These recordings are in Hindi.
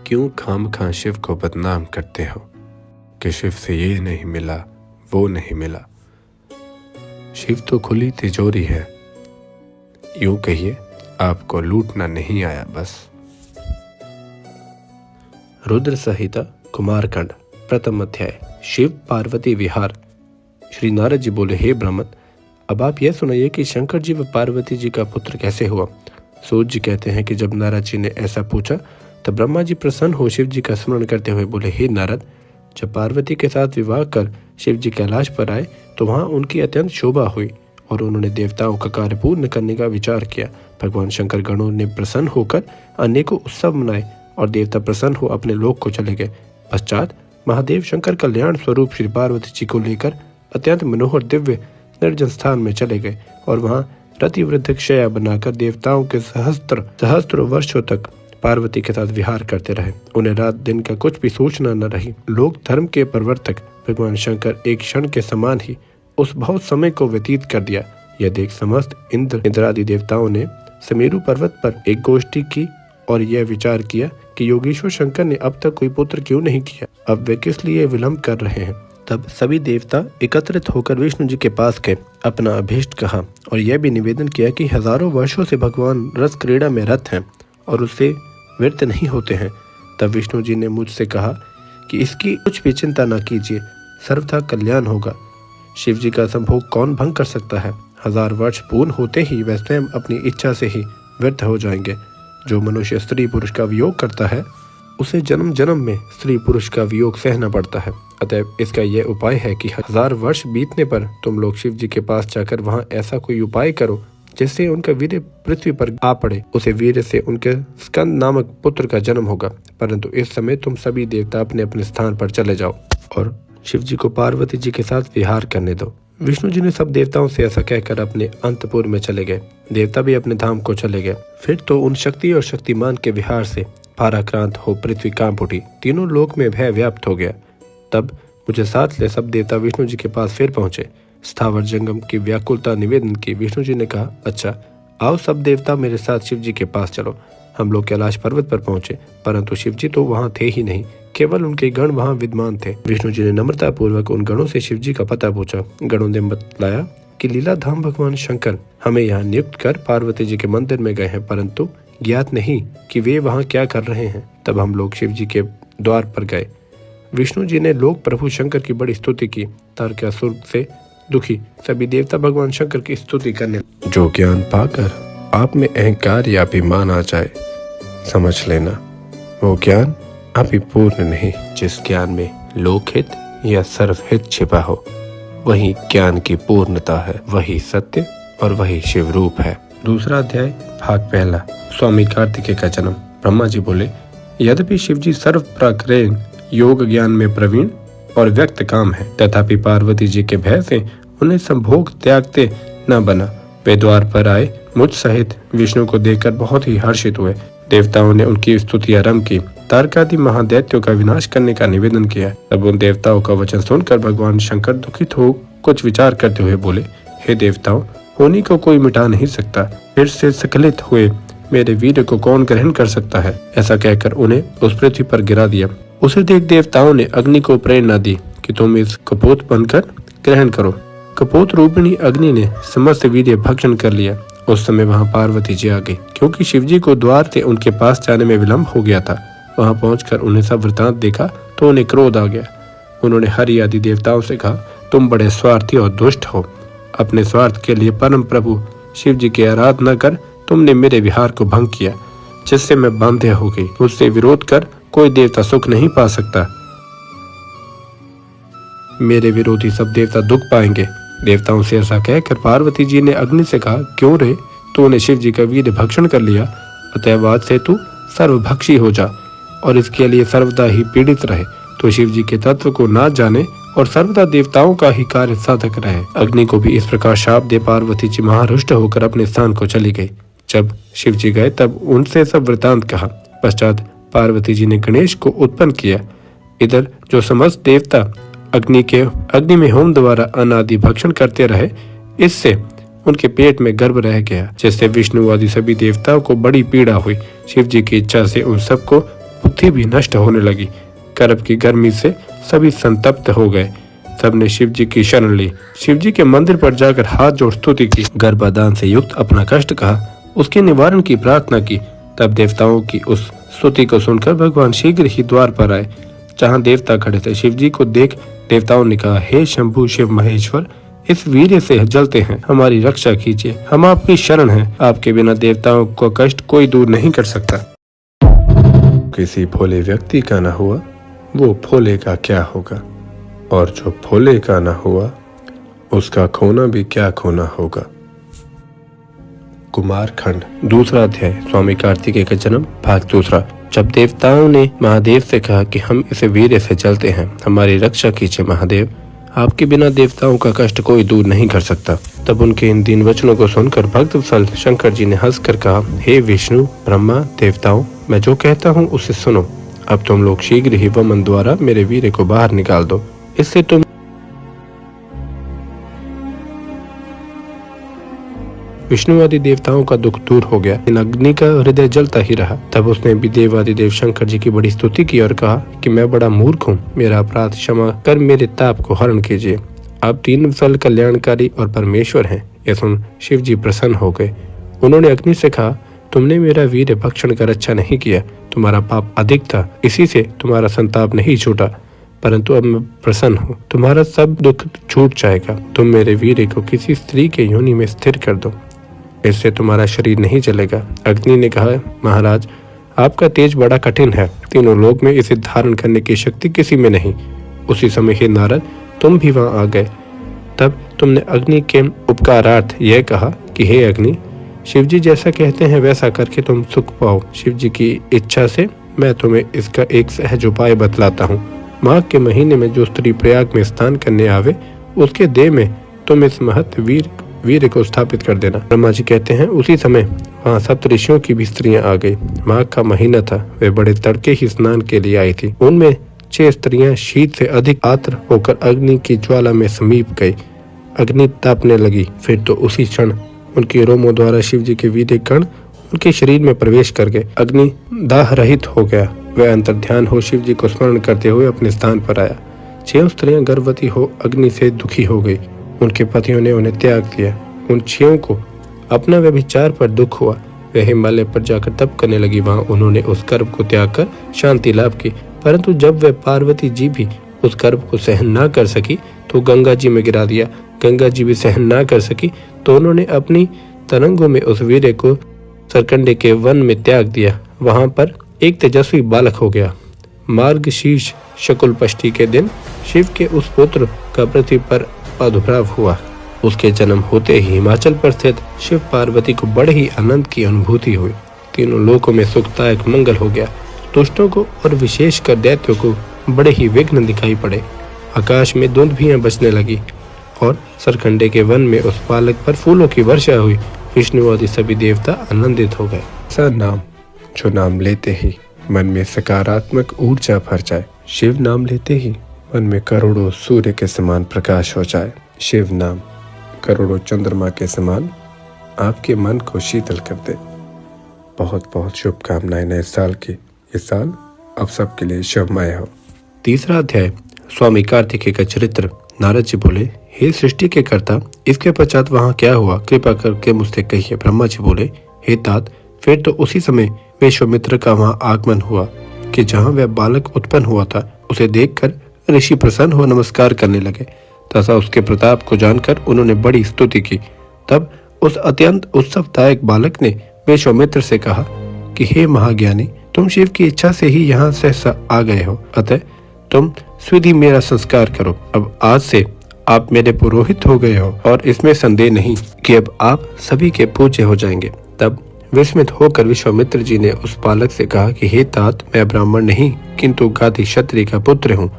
क्यों खामखा शिव को बदनाम करते हो कि शिव से ये नहीं मिला, वो नहीं मिला। शिव तो खुली तिजोरी है, यूं कहिए आपको लूटना नहीं आया बस। रुद्र संहिता कुमारखंड प्रथम अध्याय। शिव पार्वती विहार। श्री नारद जी बोले, हे ब्राह्मण, अब आप यह सुनाइए कि शंकर जी व पार्वती जी का पुत्र कैसे हुआ। सूत जी कहते हैं कि जब नारद जी ने ऐसा पूछा तब ब्रह्मा जी प्रसन्न हो शिव जी का स्मरण करते हुए बोले, हे नारद, जब पार्वती के साथ विवाह कर शिव जी कैलाश पर आए तो वहां उनकी अत्यंत शोभा हुई और उन्होंने देवताओं का कार्य पूर्ण करने का विचार किया। भगवान शंकर गणों ने प्रसन्न होकर अनेकों उत्सव मनाए और देवता प्रसन्न हो अपने लोक को चले गए। पश्चात महादेव शंकर कल्याण स्वरूप श्री पार्वती जी को लेकर अत्यंत मनोहर दिव्य निर्जन स्थान में चले गए और वहां रतिवृद्ध शया बनाकर देवताओं के सहस्त्र वर्षों तक पार्वती के साथ विहार करते रहे। उन्हें रात दिन का कुछ भी सूचना न रही। लोक धर्म के प्रवर्तक भगवान शंकर एक क्षण के समान ही उस बहुत समय को व्यतीत कर दिया। यह देख समस्त इंद्रादि देवताओं ने समेरु पर्वत पर एक गोष्ठी की और यह विचार किया कि योगेश्वर शंकर ने अब तक कोई पुत्र क्यों नहीं किया, अब वे किस लिए विलंब कर रहे हैं। तब सभी देवता एकत्रित होकर विष्णु जी के पास गए, अपना अभीष्ट कहा और यह भी निवेदन किया कि हजारों वर्षों से भगवान रस क्रीड़ा में रत हैं और उससे व्यर्थ नहीं होते हैं। तब विष्णु जी ने मुझसे कहा कि इसकी कुछ भी चिंता न कीजिए, सर्वथा कल्याण होगा। शिव जी का संभोग कौन भंग कर सकता है। 1000 वर्ष पूर्ण होते ही वह स्वयं अपनी इच्छा से ही व्यर्थ हो जाएंगे। जो मनुष्य स्त्री पुरुष का वियोग करता है उसे जन्म जन्म में स्त्री पुरुष का वियोग सहना पड़ता है। अतएव इसका यह उपाय है कि 1000 वर्ष बीतने पर तुम लोग शिव जी के पास जाकर वहां ऐसा कोई उपाय करो जिससे उनका वीर्य पृथ्वी पर आ पड़े। उसे वीर्य से उनके स्कंद नामक पुत्र का जन्म होगा। परंतु इस समय तुम सभी देवता अपने अपने स्थान पर चले जाओ और शिव जी को पार्वती जी के साथ विहार करने दो। विष्णु जी ने सब देवताओं से ऐसा कहकर अपने अंतपुर में चले गए। देवता भी अपने धाम को चले गए। फिर तो उन शक्ति और शक्तिमान के विहार से भाराक्रांत हो पृथ्वी कांप उठी। तीनों लोक में भय व्याप्त हो गया। तब मुझे साथ ले सब देवता विष्णु जी के पास फिर पहुंचे। स्थावर जंगम की व्याकुलता निवेदन की। विष्णु जी ने कहा, अच्छा आओ सब देवता मेरे साथ शिव जी के पास चलो। हम लोग कैलाश पर्वत पर पहुंचे, परंतु शिव जी तो वहां थे ही नहीं, केवल उनके गण वहां विद्यमान थे। विष्णु जी ने नम्रता पूर्वक उन गणों से शिव जी का पता पूछा। गणों ने बतलाया कि लीला धाम भगवान शंकर हमें यहाँ नियुक्त कर पार्वती जी के मंदिर में गए हैं, परंतु ज्ञात नहीं कि वे वहाँ क्या कर रहे हैं। तब हम लोग शिव जी के द्वार पर गए। विष्णु जी ने लोक प्रभु शंकर की बड़ी स्तुति की। तारकासुर से दुखी सभी देवता भगवान शंकर की स्तुति करने। जो ज्ञान पाकर आप में अहंकार या अभिमान आ जाए, समझ लेना वो ज्ञान अभी पूर्ण नहीं। जिस ज्ञान में लोकहित या सर्वहित छिपा हो वही ज्ञान की पूर्णता है, वही सत्य और वही शिव रूप है। दूसरा अध्याय भाग पहला। स्वामी कार्तिकेय का जन्म। ब्रह्मा जी बोले, यद्यपि शिव जी सर्व प्राकृत योग ज्ञान में प्रवीण और व्यक्त काम है, तथापि पार्वती जी के भय से उन्हें संभोग त्यागते न बना। वे द्वार पर आए, मुझ सहित विष्णु को देखकर बहुत ही हर्षित हुए। देवताओं ने उनकी स्तुति आरंभ की। तारकादि महादैत्यों का विनाश करने का निवेदन किया। तब उन देवताओं का वचन सुनकर भगवान शंकर दुखित हो कुछ विचार करते हुए बोले, हे देवताओं, होनी को कोई मिटा नहीं सकता, फिर से सकलित हुए मेरे वीर को कौन ग्रहण कर सकता है। ऐसा कहकर उन्हें उस पृथ्वी पर गिरा दिया। उसे देख देवताओं ने अग्नि को प्रेरणा दी कि तुम इस कपोत बनकर ग्रहण करो। कपोत रूपिणी अग्नि ने समस्त वीर्य भक्षण कर लिया। उस समय वहां पार्वती जी आ गई। क्योंकि शिवजी को द्वार से उनके पास जाने में विलंब हो गया था, वहां पहुंचकर उन्हें सब वृतांत देखा तो उन्हें क्रोध आ गया। उन्होंने हरि आदि देवताओं से कहा, तुम बड़े स्वार्थी और दुष्ट हो। अपने स्वार्थ के लिए परम प्रभु शिव जी की आराधना कर तुमने मेरे विहार को भंग किया, जिससे मैं बांधे हो गई। मुझसे विरोध कर कोई देवता सुख नहीं पा सकता। मेरे विरोधी सब देवता दुख पाएंगे। देवताओं से ऐसा कहकर पार्वती जी ने अग्नि से कहा, क्यों रे, तूने शिव जी का वीर्य भक्षण कर लिया, अतएव आज से तू सर्वभक्षी हो जा और इसके लिए सर्वदा ही पीड़ित रहे। तो शिव जी के तत्व को ना जाने और सर्वदा देवताओं का ही कार्य साधक रहे। अग्नि को भी इस प्रकार शाप दे पार्वती जी महारुष्ट होकर अपने स्थान को चली गई। जब शिव जी गए तब उनसे सब वृतांत कहा। पश्चात पार्वती जी ने गणेश को उत्पन्न किया। इधर जो समस्त देवता अग्नि में होम द्वारा अनादि भक्षण करते रहे, इससे उनके पेट में गर्भ रह गया, जिससे विष्णु आदि सभी देवताओं को बड़ी पीड़ा हुई। शिव जी की इच्छा से उन सबको बुद्धि भी नष्ट होने लगी। गर्भ की गर्मी से सभी संतप्त हो गए। सबने शिव जी की शरण ली। शिव जी के मंदिर पर जाकर हाथ जोड़ स्तुति की, गर्भाधान से युक्त अपना कष्ट कहा, उसके निवारण की प्रार्थना की। तब देवताओं की उस स्तुति को सुनकर भगवान शीघ्र ही द्वार पर आए। जहाँ देवता खड़े थे, शिव जी को देख देवताओं ने कहा, हे शंभु शिव महेश्वर, इस वीर्य से जलते हैं, हमारी रक्षा कीजिए, हम आपकी शरण हैं। आपके बिना देवताओं को कष्ट कोई दूर नहीं कर सकता। किसी भोले व्यक्ति का न हुआ, वो भोले का क्या होगा, और जो भोले का न हुआ, उसका खोना भी क्या खोना होगा। कुमारखंड, दूसरा अध्याय, स्वामी कार्तिकेय का जन्म, भाग दूसरा। जब देवताओं ने महादेव से कहा कि हम इसे वीर्य से जलते हैं, हमारी रक्षा कीजिए महादेव, आपके बिना देवताओं का कष्ट कोई दूर नहीं कर सकता। तब उनके इन दीन वचनों को सुनकर भक्त वत्सल शंकर जी ने हंसकर कहा, हे विष्णु, ब्रह्मा, देवताओं, मैं जो कहता हूँ उसे सुनो। अब तुम लोग शीघ्र ही वमन द्वारा मेरे वीर्य को बाहर निकाल दो, इससे तुम विष्णु आदि देवताओं का दुख दूर हो गया। इन अग्नि का हृदय जलता ही रहा। तब उसने भी देवादि देव शंकर जी की बड़ी स्तुति की और कहा कि मैं बड़ा मूर्ख हूँ, मेरा अपराध क्षमा कर मेरे ताप को हरण कीजिए। आप दीन वत्सल कल्याणकारी और परमेश्वर हैं। यह सुन शिव जी प्रसन्न हो गए। उन्होंने अग्नि से कहा, तुमने मेरा वीर्य भक्षण कर अच्छा नहीं किया, तुम्हारा पाप अधिक था, इसी से तुम्हारा संताप नहीं छूटा, परंतु अब मैं प्रसन्न हूँ, तुम्हारा सब दुख छूट जाएगा। तुम मेरे वीर्य को किसी स्त्री के योनि में स्थिर कर दो, इससे तुम्हारा शरीर नहीं चलेगा। अग्नि ने कहा, महाराज, आपका तेज बड़ा कठिन है, तीनों लोक में इसे धारण करने की शक्ति किसी में नहीं। उसी समय हे नारद, तुम भी वहां आ गए। तब तुमने अग्नि के उपकारार्थ यह कहा कि हे अग्नि, शिवजी जैसा कहते हैं वैसा करके तुम सुख पाओ। शिवजी की इच्छा से मैं तुम्हें इसका एक सहज उपाय बतलाता हूँ। माघ के महीने में जो स्त्री प्रयाग में स्नान करने आवे, उसके देह में तुम इस महत वीर्य को स्थापित कर देना। ब्रह्मा जी कहते हैं, उसी समय वहाँ सप्त ऋषियों की भी स्त्रियां आ गई। माघ का महीना था, वे बड़े तड़के ही स्नान के लिए आई थी। उनमें 6 स्त्रियां शीत से अधिक आर्द्र होकर अग्नि की ज्वाला में समीप गई। अग्नि तापने लगी, फिर तो उसी क्षण उनके रोमों द्वारा शिव जी के वीर्य कण उनके शरीर में प्रवेश कर गए। अग्नि दाह रहित हो गया। वह अंतर्ध्यान हो शिव जी को स्मरण करते हुए अपने स्थान पर आया। 6 स्त्रियां गर्भवती हो अग्नि से दुखी हो गई। उनके पतियों ने उन्हें त्याग दिया। उन 6 को अपना व्यभिचार पर दुख हुआ। वे हिमालय पर जाकर तप करने लगी। वहां उन्होंने उस गर्भ को त्याग कर शांति लाभ की। परंतु जब वह पार्वती जी भी उस गर्भ को सहन न कर सकी तो गंगा जी में गिरा दिया। गंगा जी भी सहन न कर सकी तो उन्होंने अपनी तरंगों में उस वीर्य को सरकंडे के वन में त्याग दिया। वहां पर एक तेजस्वी बालक हो गया। मार्गशीर्ष शुक्ल पष्ठी के दिन शिव के उस पुत्र का पृथ्वी पर प्रादुर्भाव हुआ। उसके जन्म होते ही हिमाचल पर स्थित शिव पार्वती को बड़े ही आनंद की अनुभूति हुई। तीनों लोकों में सुखदायक मंगल हो गया। दुष्टों को और विशेषकर दैत्यों को बड़े ही विघ्न दिखाई पड़े। आकाश में धुंधियां बजने लगी और सरकंडे के वन में उस बालक पर फूलों की वर्षा हुई। विष्णु आदि सभी देवता आनंदित हो गए। ऐसा नाम जो नाम लेते ही मन में सकारात्मक ऊर्जा भर जाए। शिव नाम लेते ही मन में करोड़ों सूर्य के समान प्रकाश हो जाए। शिव नाम करोड़ों चंद्रमा के समान आपके मन को शीतल कर दे। बहुत बहुत शुभकामनाएं नए साल की। ये साल आप सबके लिए शुभमय हो। तीसरा अध्याय, स्वामी कार्तिकेय का चरित्र। नारद जी बोले, हे सृष्टि के कर्ता, इसके पश्चात वहाँ क्या हुआ, कृपा करके मुझसे कहिए। ब्रह्मा जी बोले, हे तात, फिर तो उसी समय विश्वामित्र का वहाँ आगमन हुआ कि जहाँ वह बालक उत्पन्न हुआ था। उसे देखकर ऋषि प्रसन्न हो नमस्कार करने लगे तथा उसके प्रताप को जानकर उन्होंने बड़ी स्तुति की। तब उस अत्यंत उत्सवदायक बालक ने विश्वामित्र से कहा कि हे महाज्ञानी, तुम शिव की इच्छा से ही यहाँ सहसा आ गए हो, अतः तुम स्विधि मेरा संस्कार करो। अब आज से आप मेरे पुरोहित हो गए हो और इसमें संदेह नहीं कि अब आप सभी के पूज्य हो जाएंगे। तब विस्मित होकर विश्वामित्र जी ने उस बालक से कहा कि हे तात, मैं ब्राह्मण नहीं किंतु गादी क्षत्रिय का पुत्र हूँ।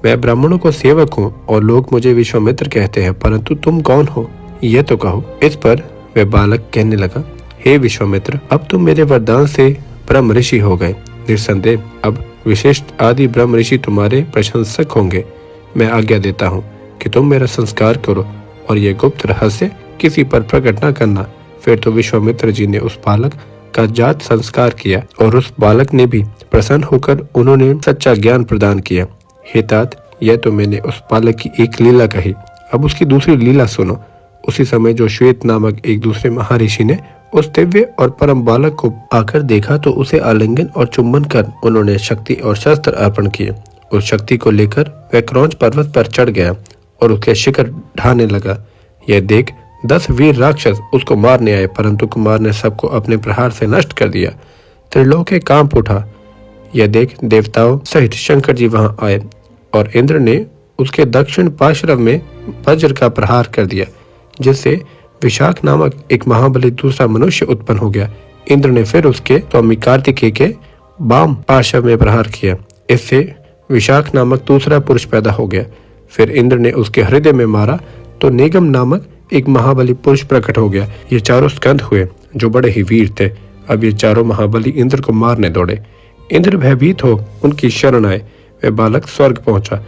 मैं ब्राह्मणों को सेवक हूँ और लोग मुझे विश्वामित्र कहते हैं, परंतु तुम कौन हो यह तो कहो। इस पर वह बालक कहने लगा, हे विश्वामित्र, अब तुम मेरे वरदान से ब्रह्म ऋषि हो गए। निस्संदेह अब विशिष्ट आदि ब्रह्म ऋषि तुम्हारे प्रशंसक होंगे। मैं आज्ञा देता हूँ कि तुम मेरा संस्कार करो और ये गुप्त रहस्य किसी पर प्रकट न करना। फिर तो विश्वामित्र जी ने उस बालक का जात संस्कार किया और उस बालक ने भी प्रसन्न होकर उन्होंने सच्चा ज्ञान प्रदान किया। हे तात, यह तो मैंने उस बालक की एक लीला कही, अब उसकी दूसरी लीला सुनो। उसी समय जो श्वेत नामक एक दूसरे महर्षि ने उस दिव्य और परम बालक को आकर देखा तो उसे आलिंगन और चुंबन कर उन्होंने शक्ति और शस्त्र अर्पण किए। उस शक्ति को लेकर वह क्रौंच पर्वत पर चढ़ गया और उसके शिखर ढाने लगा। यह देख 10 वीर राक्षस उसको मारने आए, परंतु कुमार ने सबको अपने प्रहार से नष्ट कर दिया। त्रिलोक कांप उठा। यह देख देवताओं सहित शंकर जी वहां आए और इंद्र ने उसके दक्षिण पार्श्व में वज्र का प्रहार कर दिया, जिससे विशाख नामक एक महाबली दूसरा मनुष्य उत्पन्न हो गया। इंद्र ने फिर उसके स्वामी कार्तिकेय के वाम पार्श्व में प्रहार किया, इससे विशाख नामक दूसरा पुरुष पैदा हो गया। फिर इंद्र ने उसके हृदय में मारा तो निगम नामक एक महाबली पुरुष प्रकट हो गया। ये चारों स्कंद हुए जो बड़े ही वीर थे। अब ये चारों महाबली इंद्र को मारने दौड़े। इंद्र भयभीत हो उनकी शरण आए। वह बालक स्वर्ग पहुंचा।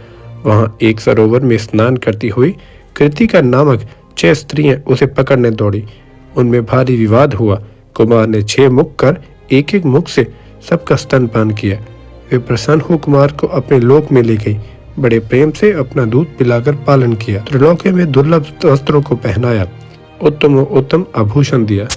वहां एक सरोवर में स्नान करती हुई कृतिका नामक 6 स्त्रियां उसे पकड़ने दौड़ी। उनमें भारी विवाद हुआ। कुमार ने 6 मुख कर एक एक मुख से सबका स्तनपान किया। वे प्रसन्न हो कुमार को अपने लोक में ले गई। बड़े प्रेम से अपना दूध पिलाकर पालन किया। त्रिलोक में दुर्लभ वस्त्रों को पहनाया, उत्तम आभूषण दिया।